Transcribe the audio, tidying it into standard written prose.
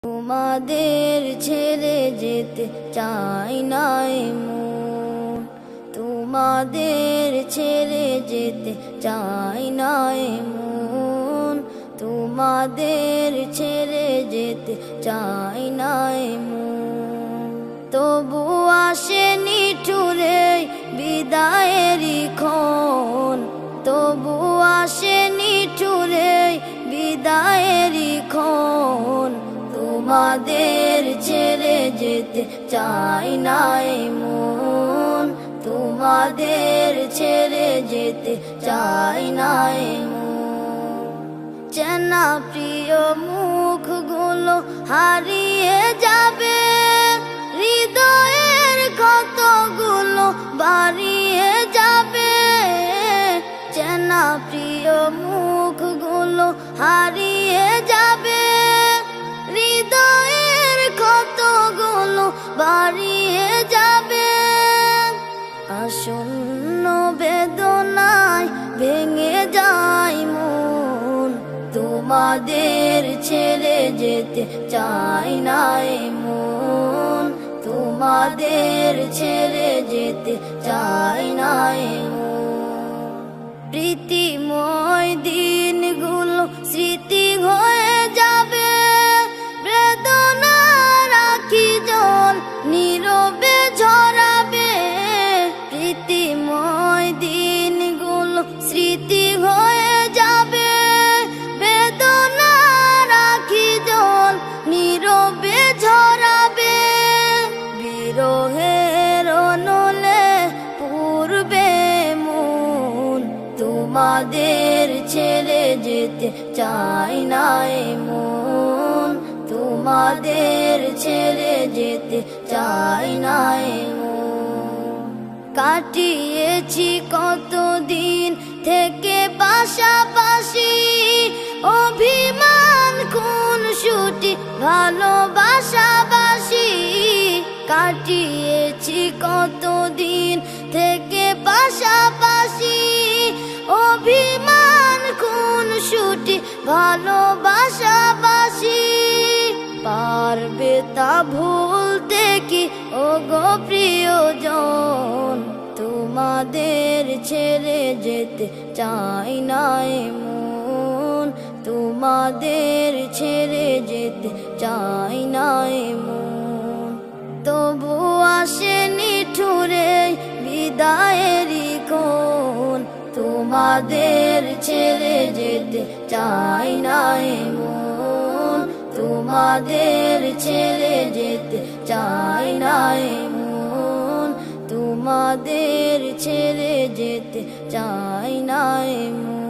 তোমাদের ছেড়ে যেতে চাই না মন, তোমাদের ছেড়ে যেতে চাই না মন, তোমাদের ছেড়ে যেতে চাই না মন। তবু আসে নিঠুরে বিদায়েরই ক্ষণ, তবু আসে নিঠুরে বিদায়েরই ক্ষণ। তোমাদের ছেড়ে যেতে চাই না মন, তোমাদের ছেড়ে যেতে চাই না মন। চেনা প্রিয় মুখগুলো হারিয়ে যাবে, হৃদয়ের কতগুলো বাড়িয়ে যাবে। চেনা প্রিয় মুখগুলো হারিয়ে যাবে, হৃদয়ের কতগুলো বাড়িয়ে যাবে। আসন্ন বেদনায় ভেঙে যায় মন, তোমাদের ছেড়ে যেতে চাই না মন, তোমাদের ছেড়ে যেতে চাই না মন। প্রীতিময় দিনগুলো স্মৃতি হয়ে যাবে, বেদনার আঁখি জল নীরবে ঝরাবে। প্রীতিময় দিনগুলো স্মৃতি হয়ে যাবে, বেদনার আঁখি জল নীরবে ঝরাবে। বিরহের অনলে পূর্বে মন, তোমাদের ছেড়ে যেতে চাই না মন, তোমাদের ছেড়ে যেতে চাই না মন। কাটিয়েছি কতদিন থেকে পাশাপাশি, অভিমান কোন ছুটি ভালোবাসাবাসি। কাটিয়েছি কতদিন থেকে পাশাপাশি, অভিমান কোন ছুটি ভালোবাসাবাসি। পারবে তা ভুলতে কি ওগো প্রিয়জন, তোমাদের ছেড়ে যেতে চাই না মন, তোমাদের ছেড়ে যেতে চাই না মন। তবু আসে নিঠুরে বিদায়েরই ক্ষণ, তোমাদের ছেড়ে যেতে চাই না মন, তোমাদের ছেড়ে যেতে চাই না মন, তোমাদের ছেড়ে যেতে চাই না মন।